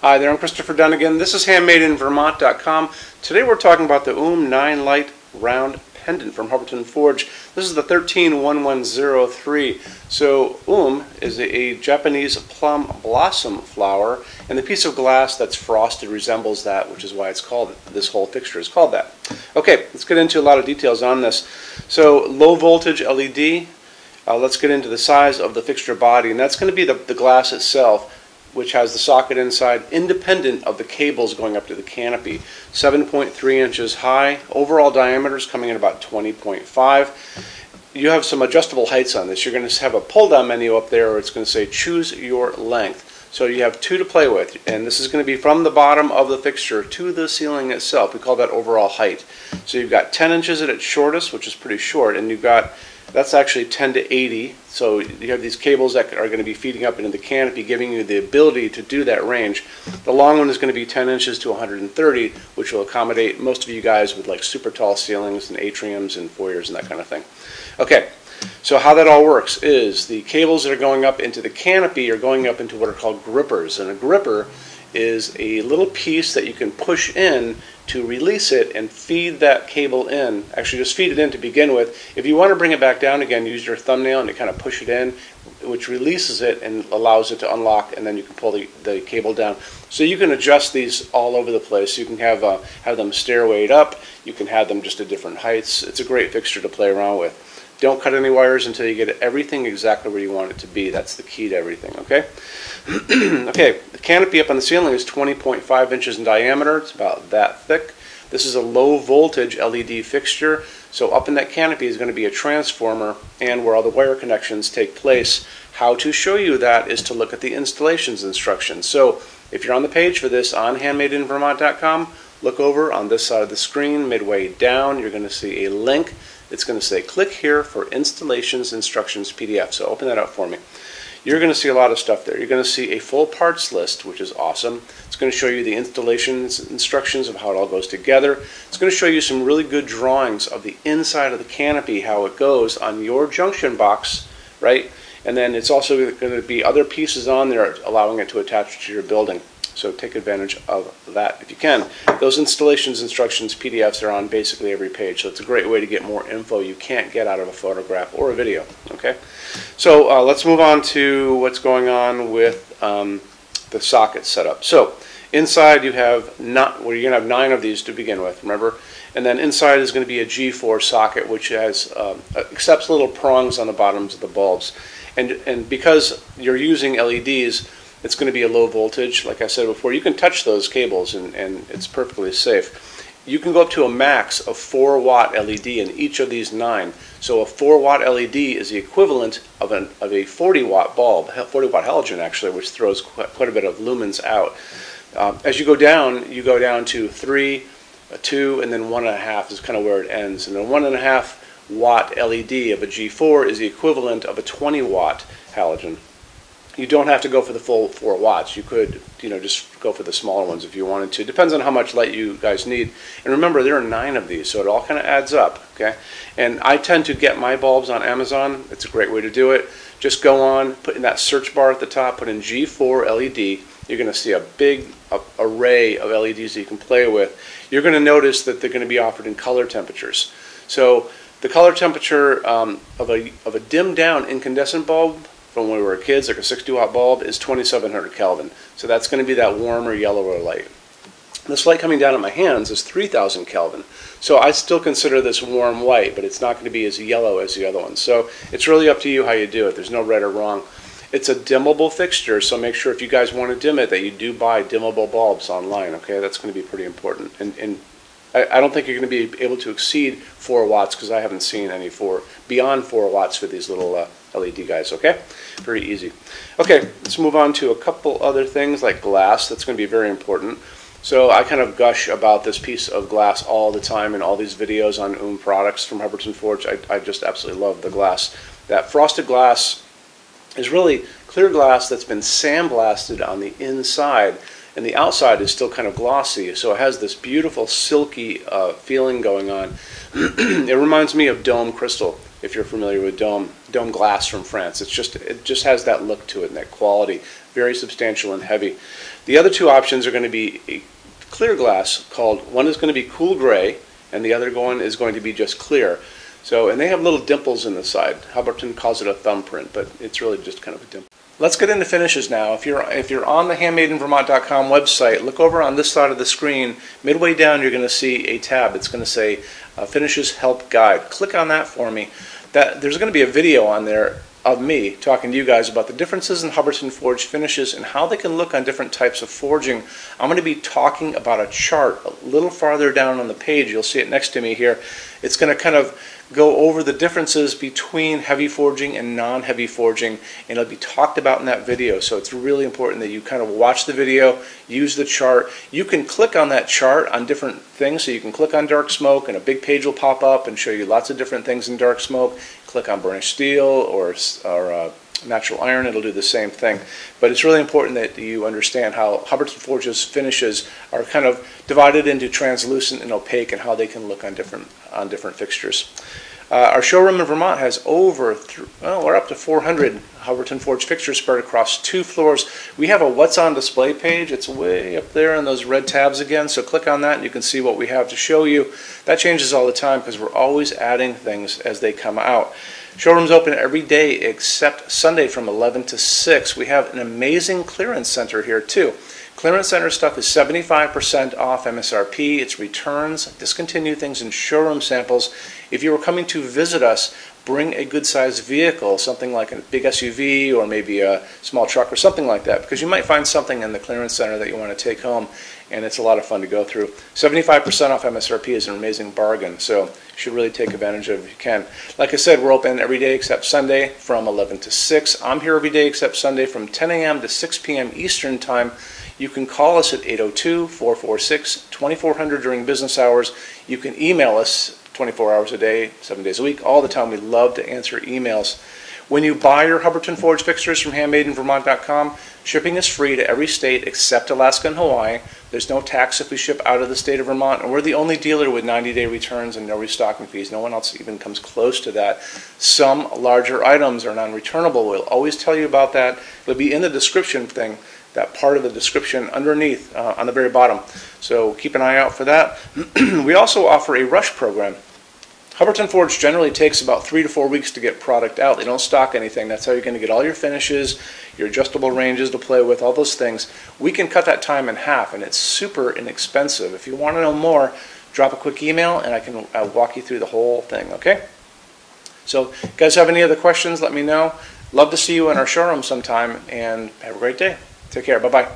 Hi there, I'm Christopher Dunn again. This is HandmadeInVermont.com. Today we're talking about the 9 Light Round Pendant from Hubbardton Forge. This is the 131103. So is a Japanese plum blossom flower, and the piece of glass that's frosted resembles that, which is why it's called, this whole fixture is called that. Okay, let's get into a lot of details on this. So low voltage LED. Let's get into the size of the fixture body, and that's going to be the glass itself, which has the socket inside, independent of the cables going up to the canopy. 7.3 inches high. Overall diameter is coming in about 20.5. You have some adjustable heights on this. You're going to have a pull-down menu up there where it's going to say choose your length. So you have 2 to play with, and this is going to be from the bottom of the fixture to the ceiling itself. We call that overall height. So you've got 10 inches at its shortest, which is pretty short, and you've got that's actually 10 to 80, so you have these cables that are going to be feeding up into the canopy, giving you the ability to do that range. The long one is going to be 10 inches to 130, which will accommodate most of you guys with like super tall ceilings and atriums and foyers and that kind of thing. Okay, so how that all works is the cables that are going up into the canopy are going up into what are called grippers, and a gripper is a little piece that you can push in to release it and feed that cable in. Actually, just feed it in to begin with. If you want to bring it back down again, use your thumbnail and you kind of push it in, which releases it and allows it to unlock, and then you can pull the cable down. So you can adjust these all over the place. You can have them stairwayed up. You can have them just at different heights. It's a great fixture to play around with. Don't cut any wires until you get everything exactly where you want it to be. That's the key to everything, okay? Okay, the canopy up on the ceiling is 20.5 inches in diameter. It's about that thick. This is a low voltage LED fixture. So up in that canopy is going to be a transformer and where all the wire connections take place. How to show you that is to look at the installations instructions. So if you're on the page for this on HandmadeInVermont.com, look over on this side of the screen, midway down, you're going to see a link. It's going to say click here for installations instructions PDF. So open that up for me. You're going to see a lot of stuff there. You're going to see a full parts list, which is awesome. It's going to show you the installations instructions of how it all goes together. It's going to show you some really good drawings of the inside of the canopy, how it goes on your junction box, right? And then it's also going to be other pieces on there allowing it to attach to your building. So take advantage of that if you can. Those installations instructions PDFs are on basically every page, so it's a great way to get more info you can't get out of a photograph or a video. Okay, so let's move on to what's going on with the socket setup. So inside you have you're going to have 9 of these to begin with, remember? And then inside is going to be a G4 socket, which has accepts little prongs on the bottoms of the bulbs. And because you're using LEDs, it's going to be a low voltage. Like I said before, you can touch those cables and it's perfectly safe. You can go up to a max of 4 watt LED in each of these 9. So a 4 watt LED is the equivalent of a 40 watt bulb, 40 watt halogen actually, which throws quite a bit of lumens out. As you go down to 3, 2, and then 1.5 is kind of where it ends. And a 1.5 watt LED of a G4 is the equivalent of a 20 watt halogen. You don't have to go for the full 4 watts. You could, just go for the smaller ones if you wanted to. Depends on how much light you guys need. And remember, there are 9 of these, so it all kind of adds up, okay? And I tend to get my bulbs on Amazon. It's a great way to do it. Just go on, put in that search bar at the top, put in G4 LED. You're going to see a big array of LEDs that you can play with. You're going to notice that they're going to be offered in color temperatures. So the color temperature of a dimmed down incandescent bulb from when we were kids, like a 60 watt bulb, is 2700 Kelvin. So that's going to be that warmer, yellower light. This light coming down at my hands is 3000 Kelvin. So I still consider this warm white, but it's not going to be as yellow as the other ones. So it's really up to you how you do it. There's no right or wrong. It's a dimmable fixture, so make sure if you guys want to dim it that you do buy dimmable bulbs online, okay? That's going to be pretty important. And I don't think you're going to be able to exceed 4 watts because I haven't seen any beyond 4 watts for these little LED guys, okay? Very easy. Okay, let's move on to a couple other things like glass. That's going to be very important. So I kind of gush about this piece of glass all the time in all these videos on products from Hubbardton Forge. I just absolutely love the glass. That frosted glass is really clear glass that's been sandblasted on the inside, and the outside is still kind of glossy, so it has this beautiful silky feeling going on. It reminds me of dome crystal. if you're familiar with dome glass from France. It just has that look to it and that quality, very substantial and heavy. The other two options are going to be a clear glass one is going to be cool gray, and the other one is going to be just clear. So, and they have little dimples in the side. Hubbardton calls it a thumbprint, but it's really just kind of a dimple. Let's get into finishes now. If you're on the HandmadeInVermont.com website, look over on this side of the screen. Midway down, you're going to see a tab. It's going to say Finishes Help Guide. Click on that for me. There's going to be a video on there of me talking to you guys about the differences in Hubbardton forged finishes and how they can look on different types of forging. I'm going to be talking about a chart a little farther down on the page. You'll see it next to me here. It's going to kind of go over the differences between heavy forging and non-heavy forging, and it'll be talked about in that video. So it's really important that you kind of watch the video, use the chart. You can click on that chart on different things. So you can click on dark smoke and a big page will pop up and show you lots of different things in dark smoke. Click on burnished steel or natural iron, it'll do the same thing. But it's really important that you understand how Hubbardton Forge's finishes are kind of divided into translucent and opaque and how they can look on different fixtures. Our showroom in Vermont has we're up to 400 Hubbardton Forge fixtures spread across 2 floors. We have a What's on Display page. It's way up there in those red tabs again, so click on that and you can see what we have to show you. That changes all the time because we're always adding things as they come out. Showroom's open every day except Sunday from 11 to 6. We have an amazing clearance center here too. Clearance center stuff is 75% off MSRP. It's returns, discontinued things, and showroom samples. If you were coming to visit us, bring a good-sized vehicle, something like a big SUV or maybe a small truck or something like that, because you might find something in the clearance center that you want to take home, and it's a lot of fun to go through. 75% off MSRP is an amazing bargain, so you should really take advantage of it if you can. Like I said, we're open every day except Sunday from 11 to 6. I'm here every day except Sunday from 10 a.m. to 6 p.m. Eastern Time. You can call us at 802-446-2400 during business hours. You can email us 24 hours a day, 7 days a week, all the time. We love to answer emails. When you buy your Hubbardton Forge fixtures from HandmadeInVermont.com, shipping is free to every state except Alaska and Hawaii. There's no tax if we ship out of the state of Vermont, and we're the only dealer with 90-day returns and no restocking fees. No one else even comes close to that. Some larger items are non-returnable. We'll always tell you about that. It'll be in the description thing, that part of the description underneath on the very bottom. So keep an eye out for that. We also offer a rush program. Hubbardton Forge generally takes about 3 to 4 weeks to get product out. They don't stock anything. That's how you're going to get all your finishes, your adjustable ranges to play with, all those things. We can cut that time in half, and it's super inexpensive. If you want to know more, drop a quick email, and I can walk you through the whole thing, okay? So, if you guys have any other questions, let me know. Love to see you in our showroom sometime, and have a great day. Take care. Bye-bye.